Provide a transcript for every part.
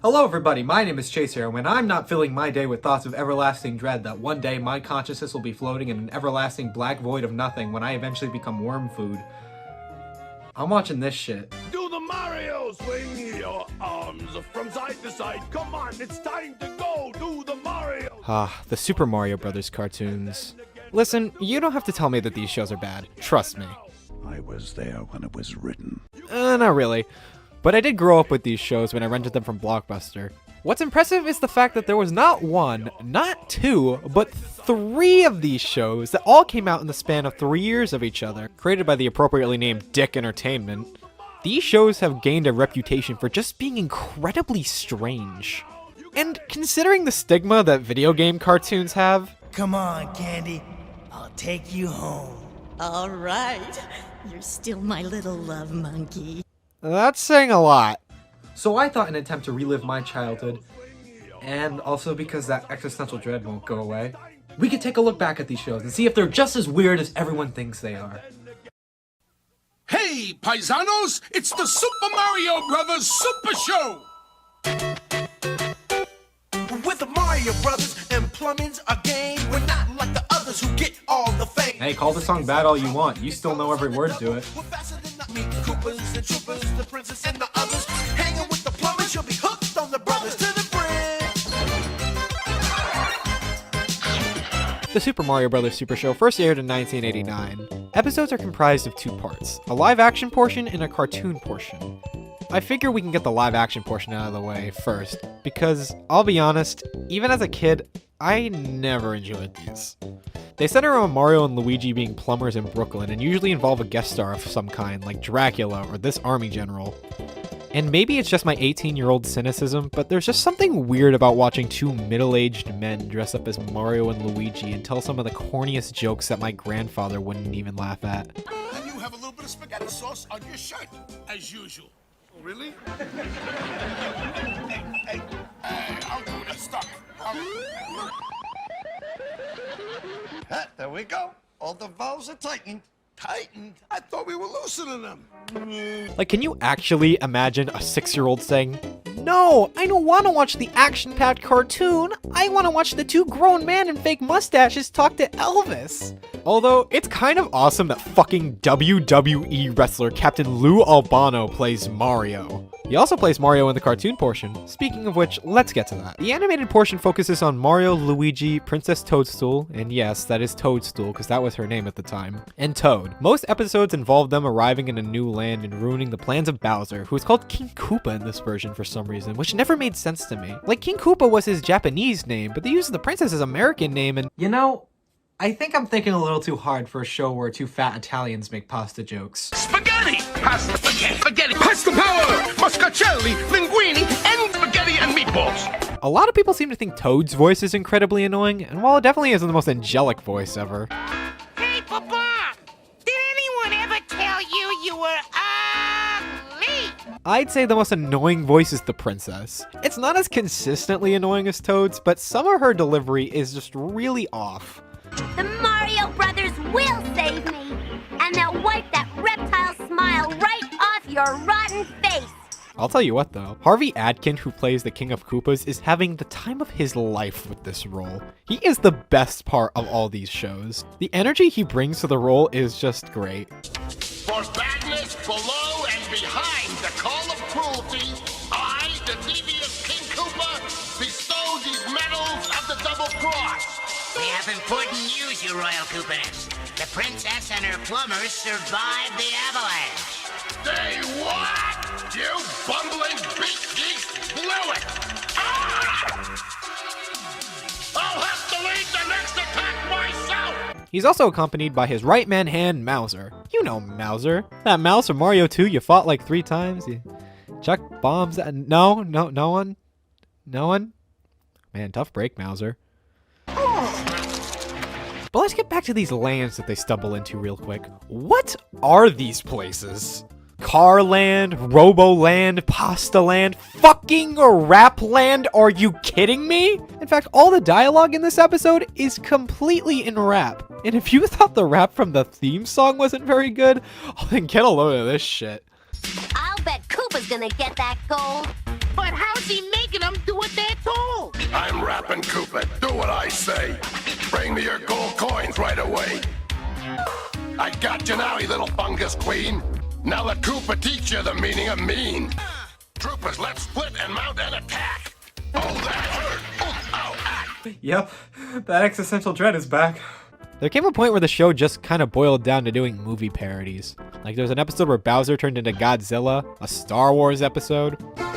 Hello everybody, my name is Chase here, and when I'm not filling my day with thoughts of everlasting dread that one day my consciousness will be floating in an everlasting black void of nothing when I eventually become worm food, I'm watching this shit. Do the Mario! Swing your arms from side to side. Come on, it's time to go! Do the Mario! The Super Mario Brothers cartoons. Listen, you don't have to tell me that these shows are bad. Trust me. I was there when it was written. Not really. But I did grow up with these shows when I rented them from Blockbuster. What's impressive is the fact that there was not one, not two, but three of these shows that all came out in the span of 3 years of each other, created by the appropriately named Dick Entertainment. These shows have gained a reputation for just being incredibly strange. And considering the stigma that video game cartoons have, come on, Candy. I'll take you home. All right. You're still my little love monkey. that's saying a lot. So I thought in an attempt to relive my childhood, and also because that existential dread won't go away, we could take a look back at these shows and see if they're just as weird as everyone thinks they are. Hey, paisanos! It's the Super Mario Brothers Super Show! With the Mario Brothers and plumbing's a game, we're not like the others who get all the fame. Hey, call the song bad all you want, you still know every word to it. We're faster than the meat Koopas and Troopers, the princess and the others. Hanging with the plumbers, you'll be hooked on the brothers to the bridge. The Super Mario Bros. Super Show first aired in 1989. Episodes are comprised of two parts, a live-action portion and a cartoon portion. I figure we can get the live-action portion out of the way first, because, I'll be honest, even as a kid, I never enjoyed these. They center around Mario and Luigi being plumbers in Brooklyn and usually involve a guest star of some kind, like Dracula or this army general. And maybe it's just my 18-year-old cynicism, but there's just something weird about watching two middle-aged men dress up as Mario and Luigi and tell some of the corniest jokes that my grandfather wouldn't even laugh at. And you have a little bit of spaghetti sauce on your shirt, as usual. Oh, really? hey, I'll do the stuff. There we go. All the valves are tightened. Tightened? I thought we were loosening them. Like, can you actually imagine a 6-year-old saying, "No, I don't want to watch the action-packed cartoon. I want to watch the two grown men in fake mustaches talk to Elvis." Although, it's kind of awesome that fucking WWE wrestler Captain Lou Albano plays Mario. He also plays Mario in the cartoon portion. Speaking of which, let's get to that. The animated portion focuses on Mario, Luigi, Princess Toadstool, and yes, that is Toadstool because that was her name at the time, and Toad. Most episodes involve them arriving in a new land and ruining the plans of Bowser, who is called King Koopa in this version for some reason, which never made sense to me. Like, King Koopa was his Japanese name, but they used the princess's American name and— You know, I think I'm thinking a little too hard for a show where two fat Italians make pasta jokes. Spaghetti! Pasta spaghetti! Spaghetti! Pasta power! Muscacelli, linguine, and spaghetti and meatballs! A lot of people seem to think Toad's voice is incredibly annoying, and while it definitely isn't the most angelic voice ever, Hey, Papa! Did anyone ever tell you you were ugly? I'd say the most annoying voice is the princess. It's not as consistently annoying as Toad's, but some of her delivery is just really off. The Mario Brothers will save me, and they'll wipe that reptile smile right off your rotten face. I'll tell you what though, Harvey Adkin, who plays the King of Koopas, is having the time of his life with this role. He is the best part of all these shows. The energy he brings to the role is just great. For badness below and behind the call of cruelty, I, the devious King Koopa, bestow these medals of the double cross. We have important news, you royal Koopas. The princess and her plumbers survived the avalanche. They what? You bumbling beak geeks blew it! Ah! I'll have to lead the next attack myself! He's also accompanied by his right-man hand, Mauser. You know Mauser. That mouse from Mario 2 you fought like 3 times. You chuck bombs at— no one? No one? Man, tough break, Mauser. But let's get back to these lands that they stumble into real quick. What are these places? Car Land, Robo Land, Pasta Land, fucking Rap Land? Are you kidding me? In fact, all the dialogue in this episode is completely in rap. And if you thought the rap from the theme song wasn't very good, then get a load of this shit. I'll bet Koopa's gonna get that gold. But how's he making them do what they're told? I'm rapping Koopa. Do what I say. Bring me your gold coins right away. I got you now, you little fungus queen. Now let Koopa teach you the meaning of mean. Troopers, let's split and mount an attack. Oh, that hurt. Oh, ow, ah. Yep, that existential dread is back. There came a point where the show just kind of boiled down to doing movie parodies. Like there's an episode where Bowser turned into Godzilla, a Star Wars episode,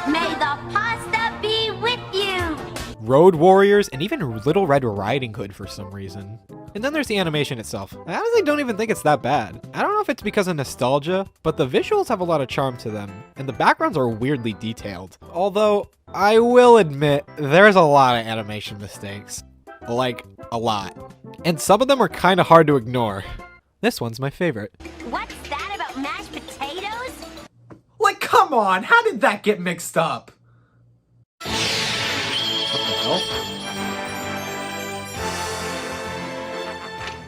May the pasta be with you. Road Warriors, and even Little Red Riding Hood for some reason. And then there's the animation itself. I honestly don't even think it's that bad. I don't know if it's because of nostalgia, but the visuals have a lot of charm to them, and the backgrounds are weirdly detailed. Although, I will admit, there's a lot of animation mistakes. Like, a lot. And some of them are kind of hard to ignore. This one's my favorite. What's that about mashed potatoes? Like, come on, how did that get mixed up?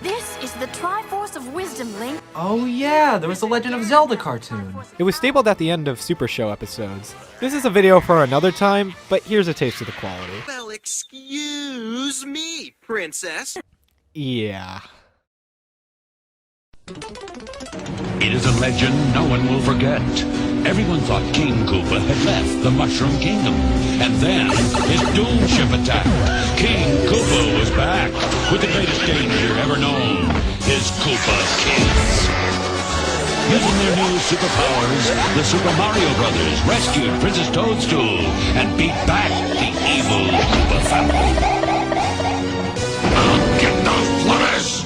This is the Triforce of Wisdom, Link. Oh yeah, there was the Legend of Zelda cartoon. It was stapled at the end of Super Show episodes. This is a video for another time, but here's a taste of the quality. Well, excuse me, princess. Yeah. It is a legend no one will forget. Everyone thought King Koopa had left the Mushroom Kingdom. And then his doom ship attacked. King Koopa was back with the greatest danger ever known, his Koopa kids. Using their new superpowers, the Super Mario Brothers rescued Princess Toadstool and beat back the evil Koopa family. Get those flutters!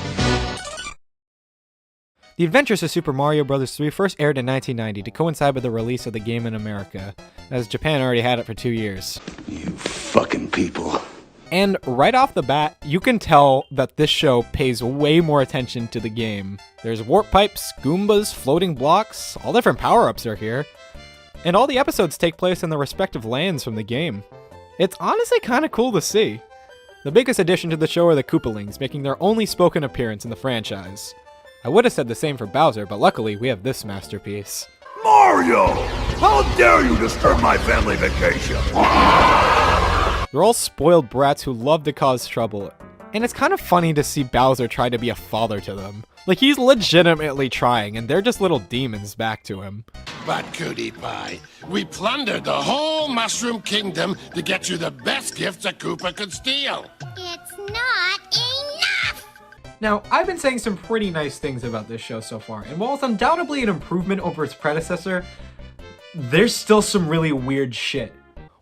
The Adventures of Super Mario Bros. 3 first aired in 1990 to coincide with the release of the game in America, as Japan already had it for 2 years. You fucking people. And right off the bat, you can tell that this show pays way more attention to the game. There's warp pipes, Goombas, floating blocks, all different power-ups are here. And all the episodes take place in the respective lands from the game. It's honestly kind of cool to see. The biggest addition to the show are the Koopalings, making their only spoken appearance in the franchise. I would have said the same for Bowser, but luckily we have this masterpiece. Mario! How dare you disturb my family vacation? They're all spoiled brats who love to cause trouble, and it's kind of funny to see Bowser try to be a father to them. Like, he's legitimately trying, and they're just little demons back to him. But Cootie Pie, we plundered the whole Mushroom Kingdom to get you the best gifts a Koopa could steal. It's not enough. Now, I've been saying some pretty nice things about this show so far, and while it's undoubtedly an improvement over its predecessor, there's still some really weird shit.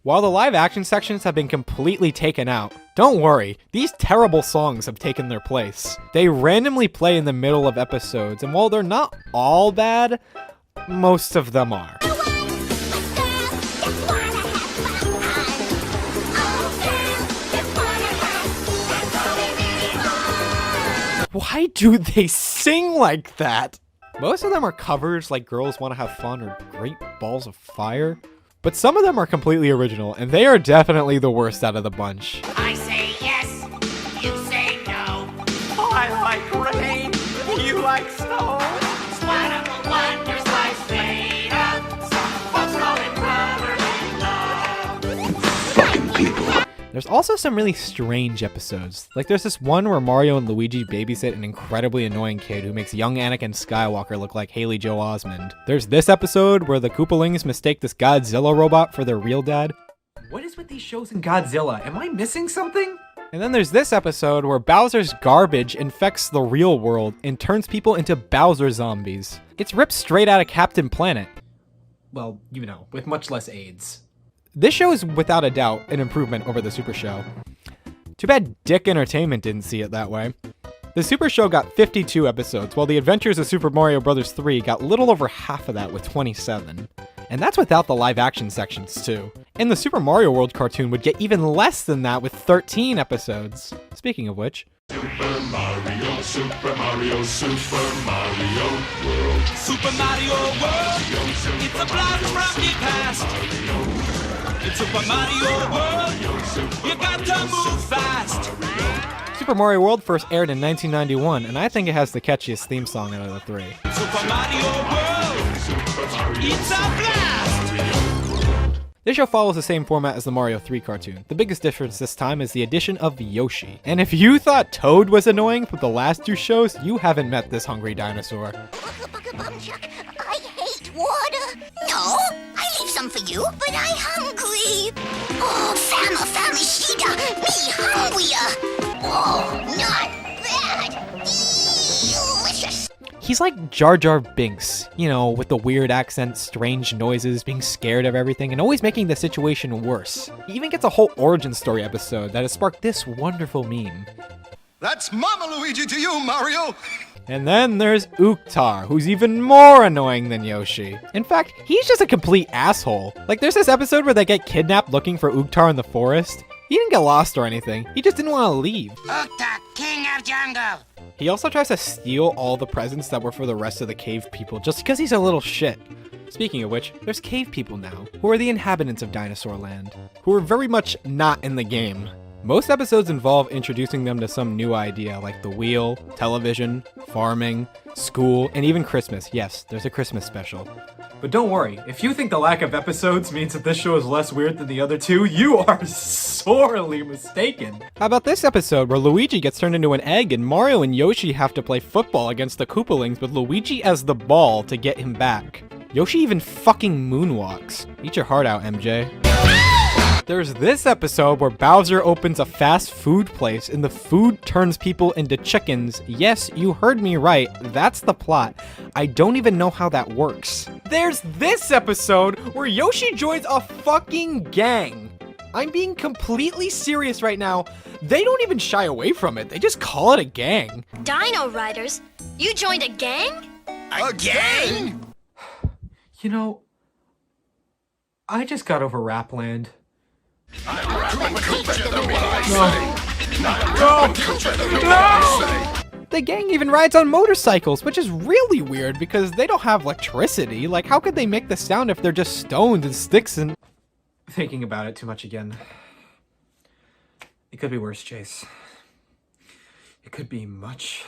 While the live action sections have been completely taken out, don't worry, these terrible songs have taken their place. They randomly play in the middle of episodes, and while they're not all bad, most of them are. Why do they sing like that? Most of them are covers like Girls Wanna Have Fun or Great Balls of Fire, but some of them are completely original, and they are definitely the worst out of the bunch. I say yes, you say no. I like rain, you like snow. Wonderful wonders life's made of. Some folks call it brotherly love. Fucking people. There's also some really strange episodes. Like there's this one where Mario and Luigi babysit an incredibly annoying kid who makes young Anakin Skywalker look like Haley Joel Osment. There's this episode where the Koopalings mistake this Godzilla robot for their real dad. What is with these shows and Godzilla? Am I missing something? And then there's this episode where Bowser's garbage infects the real world and turns people into Bowser zombies. It's ripped straight out of Captain Planet. Well, you know, with much less AIDS. This show is without a doubt an improvement over the Super Show. Too bad Dick Entertainment didn't see it that way. The Super Show got 52 episodes, while The Adventures of Super Mario Bros. 3 got little over half of that with 27. And that's without the live action sections too. And the Super Mario World cartoon would get even less than that with 13 episodes. Speaking of which, Super Mario, Super Mario, Super Mario World. Super Mario World, it's a blast from the past. It's Super Mario World, you got to move fast. Super Mario World first aired in 1991, and I think it has the catchiest theme song out of the three. Super Mario World, it's a blast. This show follows the same format as the Mario 3 cartoon. The biggest difference this time is the addition of Yoshi. And if you thought Toad was annoying from the last 2 shows, you haven't met this hungry dinosaur. I hate water. No, I leave some for you, but I hungry. Oh, fama, shida, me hungrier. Oh, not that. Delicious. He's like Jar Jar Binks, you know, with the weird accent, strange noises, being scared of everything, and always making the situation worse. He even gets a whole origin story episode that has sparked this wonderful meme. That's Mama Luigi to you, Mario. And then there's Uktar, who's even more annoying than Yoshi. In fact, he's just a complete asshole. Like, there's this episode where they get kidnapped looking for Uktar in the forest. He didn't get lost or anything, he just didn't want to leave. Ukta, king of jungle. He also tries to steal all the presents that were for the rest of the cave people just because he's a little shit. Speaking of which, there's cave people now, who are the inhabitants of Dinosaur Land, who are very much not in the game. Most episodes involve introducing them to some new idea like the wheel, television, farming, school, and even Christmas. Yes, there's a Christmas special. But don't worry, if you think the lack of episodes means that this show is less weird than the other 2, you are sorely mistaken. How about this episode where Luigi gets turned into an egg and Mario and Yoshi have to play football against the Koopalings with Luigi as the ball to get him back? Yoshi even fucking moonwalks. Eat your heart out, MJ. There's this episode where Bowser opens a fast food place and the food turns people into chickens. Yes, you heard me right. That's the plot. I don't even know how that works. There's this episode where Yoshi joins a fucking gang. I'm being completely serious right now. They don't even shy away from it. They just call it a gang. Dino Riders? You joined a gang? A gang? You know, I just got over Rapland. The gang even rides on motorcycles, which is really weird because they don't have electricity. Like, how could they make the sound if they're just stoned and sticks and... Thinking about it too much again. It could be worse, Chase. It could be much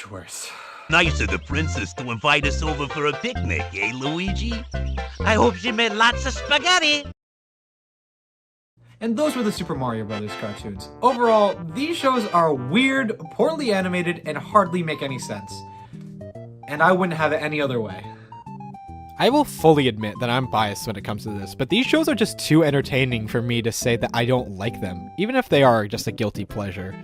worse. Nice of the princess to invite us over for a picnic, eh, Luigi? I hope she made lots of spaghetti. And those were the Super Mario Bros. Cartoons. Overall, these shows are weird, poorly animated, and hardly make any sense. And I wouldn't have it any other way. I will fully admit that I'm biased when it comes to this, but these shows are just too entertaining for me to say that I don't like them, even if they are just a guilty pleasure.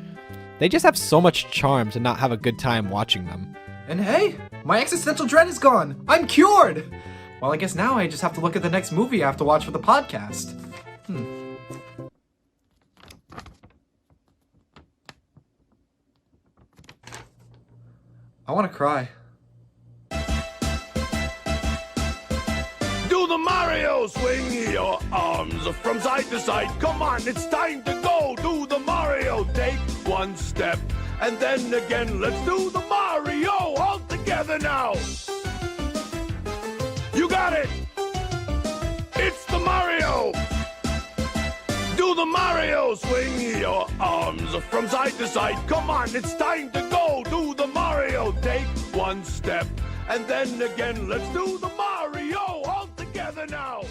They just have so much charm to not have a good time watching them. And hey, my existential dread is gone! I'm cured! Well, I guess now I just have to look at the next movie I have to watch for the podcast. I want to cry. Do the Mario! Swing your arms from side to side. Come on, it's time to go. Do the Mario. Take one step and then again. Let's do the Mario all together now. You got it. It's the Mario. Do the Mario. Swing your arms from side to side. Come on, it's time to go. Do the Mario. Take one step and then again. Let's do the Mario all together now.